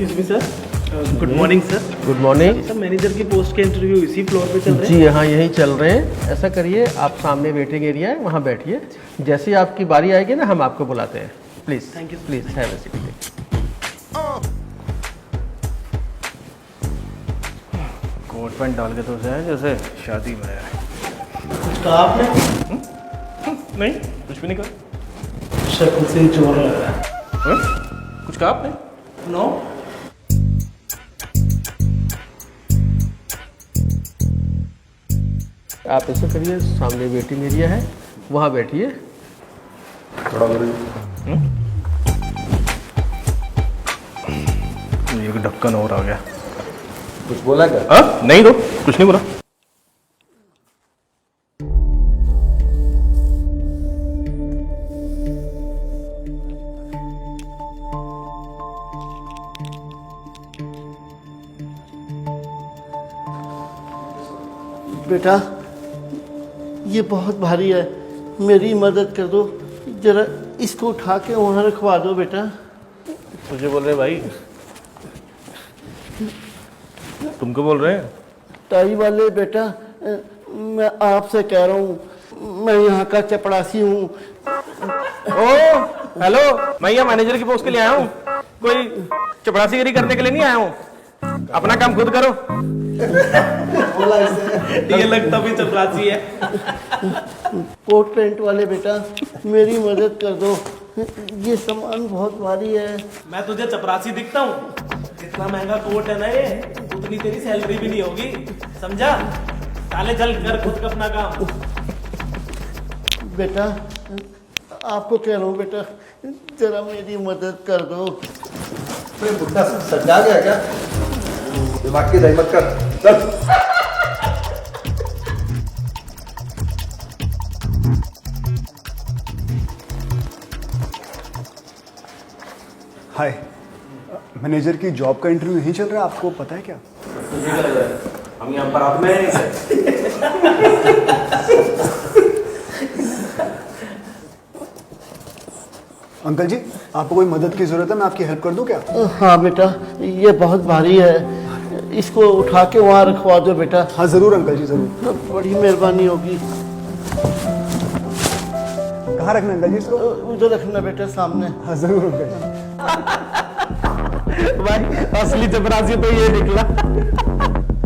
Excuse me sir, good morning sir. Good morning sir manager की post के interview इसी floor पे चल रहे हैं? जी हाँ, यहीं चल रहे हैं। ऐसा करिए, आप सामने वेटिंग एरिया है, वहाँ बैठिए। जैसे ही आपकी बारी आएगी ना, हम आपको बुलाते हैं। Please thank you. Please have a seat. Coat pant डाल के तो है जैसे शादी में है। कुछ कहा आपने? नहीं, कुछ भी नहीं कहा। शक्ल से ही चोर लग रहा है। कुछ कहा आपने? नो। आप ऐसा करिए, सामने वेटिंग एरिया है, वहाँ बैठिए। थोड़ा ये ढक्कन और आ गया। कुछ बोला क्या? नहीं तो कुछ नहीं बोला। बेटा ये बहुत भारी है, मेरी मदद कर दो जरा, इसको उठा के वहाँ रखवा दो बेटा। मुझे बोल रहे भाई, तुमको बोल रहे हैं? टाई वाले बेटा, मैं आपसे कह रहा हूँ, मैं यहाँ का चपड़ासी हूँ। ओ हेलो, मैं यहाँ मैनेजर की पोस्ट के लिए आया हूँ, कोई चपरासीगिरी करने के लिए नहीं आया हूँ। अपना काम खुद करो। ये लगता भी चपरासी है। कोट पैंट वाले बेटा, मेरी मदद कर दो, ये सामान बहुत भारी है। मैं तुझे चपरासी दिखता हूँ? जितना महंगा कोट है ना ये, उतनी तेरी सैलरी भी नहीं होगी, समझा? साले चल कर खुद का अपना काम। बेटा आपको कह रहा हूँ बेटा, जरा मेरी मदद कर दो। बुढ़ा सजा गया क्या? दिमाग की दही मत कर, चल। हाय, मैनेजर की जॉब का इंटरव्यू यहीं चल रहा है, आपको पता है क्या? तुझे क्या लग रहा है हम यहाँ पर आप में? अंकल जी, आपको कोई मदद की जरूरत है? मैं आपकी हेल्प कर दूं क्या? हाँ बेटा, ये बहुत भारी है, इसको उठा के वहाँ रखवा दो बेटा। हाँ जरूर अंकल जी, जरूर। बड़ी मेहरबानी होगी। कहाँ रखना अंकल जी इसको? उधर रखना बेटा, सामने। हाँ जरूर अंकल जी। भाई असली चपरासी तो ये निकला।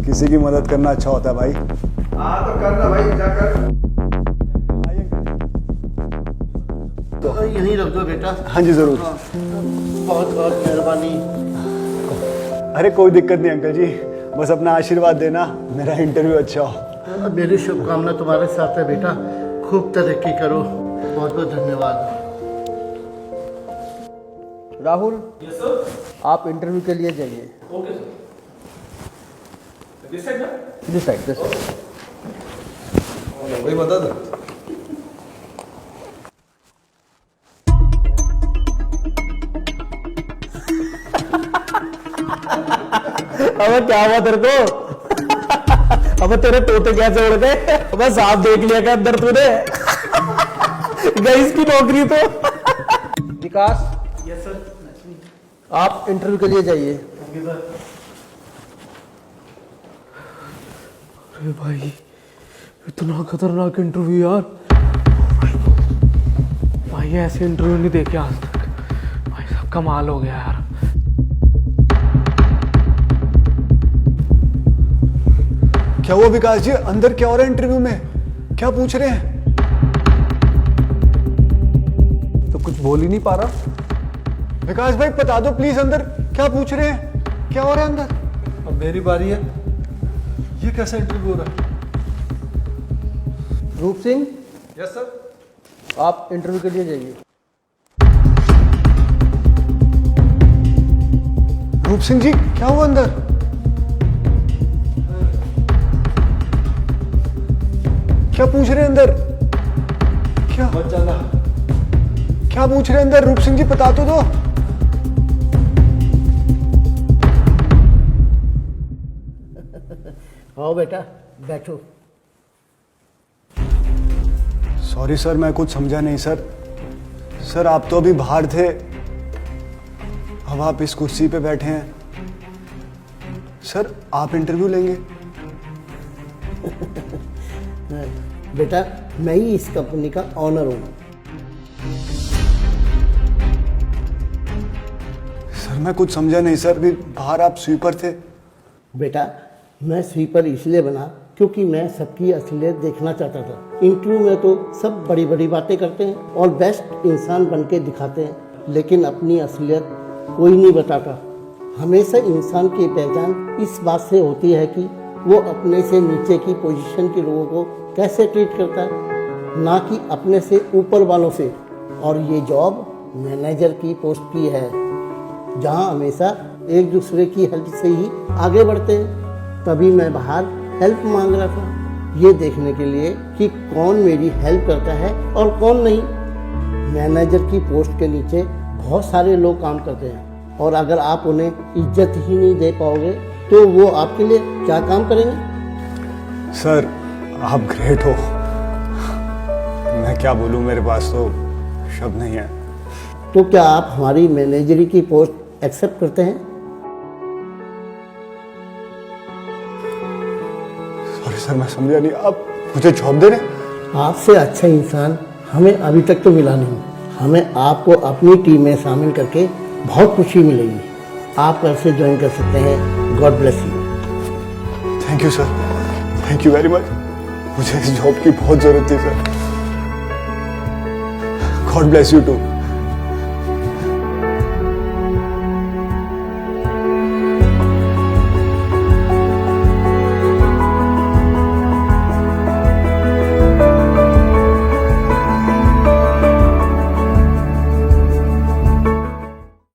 किसी की मदद करना अच्छा होता है भाई। हाँ तो करना भाई, जाकर। तो यहीं रख दो बेटा। हाँ जी जरूर। बहुत बहुत मेहरबानी। अरे कोई दिक्कत नहीं अंकल जी, बस अपना आशीर्वाद देना, मेरा इंटरव्यू अच्छा हो। मेरी शुभकामना तुम्हारे साथ है बेटा, खूब तरक्की करो। बहुत बहुत धन्यवाद। Rahul, yes sir. आप इंटरव्यू के लिए जाइए। Okay sir. दिस साइड ना? This side, this side. वही मदद। अबे क्या हुआ तेरे को? अबे तेरे तोते कैसे उड़ गए? अबे सांप देख लिया क्या अंदर तूने? गई इसकी नौकरी तो। विकास, यस सर। आप इंटरव्यू के लिए जाइए। Okay sir. अरे भाई, इतना खतरनाक इंटरव्यू यार। भाई ऐसे इंटरव्यू नहीं देखे आज तक। भाई सब कमाल हो गया यार। क्या हुआ विकास जी, अंदर क्या हो रहा है इंटरव्यू में? क्या पूछ रहे हैं? तो कुछ बोल ही नहीं पा रहा। विकास भाई बता दो प्लीज, अंदर क्या पूछ रहे हैं? क्या हो रहा है अंदर? अब मेरी बारी है, ये कैसा इंटरव्यू हो रहा है? रूप सिंह, यस सर। आप इंटरव्यू के लिए जाइए। रूप सिंह जी, क्या हुआ अंदर? क्या पूछ रहे हैं अंदर? क्या मत जाना। क्या पूछ रहे हैं अंदर? रूप सिंह जी बता तो दो। आओ बेटा, बैठो। सॉरी सर, मैं कुछ समझा नहीं सर। सर आप तो अभी बाहर थे, अब आप इस कुर्सी पे बैठे हैं। सर आप इंटरव्यू लेंगे? बेटा मैं ही इस कंपनी का ऑनर हूँ। सर मैं कुछ समझा नहीं सर, अभी बाहर आप स्वीपर थे। बेटा मैं स्वीपर इसलिए बना क्योंकि मैं सबकी असलियत देखना चाहता था। इंटरव्यू में तो सब बड़ी बड़ी बातें करते हैं और बेस्ट इंसान बन के दिखाते हैं, लेकिन अपनी असलियत कोई नहीं बताता। हमेशा इंसान की पहचान इस बात से होती है कि वो अपने से नीचे की पोजीशन के लोगों को कैसे ट्रीट करता है, ना कि अपने से ऊपर वालों से। और ये जॉब मैनेजर की पोस्ट की है, जहाँ हमेशा एक दूसरे की हेल्प से ही आगे बढ़ते हैं। तभी मैं बाहर हेल्प मांग रहा था, ये देखने के लिए कि कौन मेरी हेल्प करता है और कौन नहीं। मैनेजर की पोस्ट के नीचे बहुत सारे लोग काम करते हैं, और अगर आप उन्हें इज्जत ही नहीं दे पाओगे तो वो आपके लिए क्या काम करेंगे? सर आप ग्रेट हो, मैं क्या बोलूं, मेरे पास तो शब्द नहीं है। तो क्या आप हमारी मैनेजरी की पोस्ट एक्सेप्ट करते हैं? सॉरी सर मैं समझा नहीं, आप मुझे जॉब दे रहे हैं? आपसे अच्छा इंसान हमें अभी तक तो मिला नहीं। हमें आपको अपनी टीम में शामिल करके बहुत खुशी मिलेगी। आप कल से ज्वाइन कर सकते हैं। God bless you. Thank you sir, thank you very much. मुझे इस जॉब की बहुत जरूरत थी सर। God bless you to.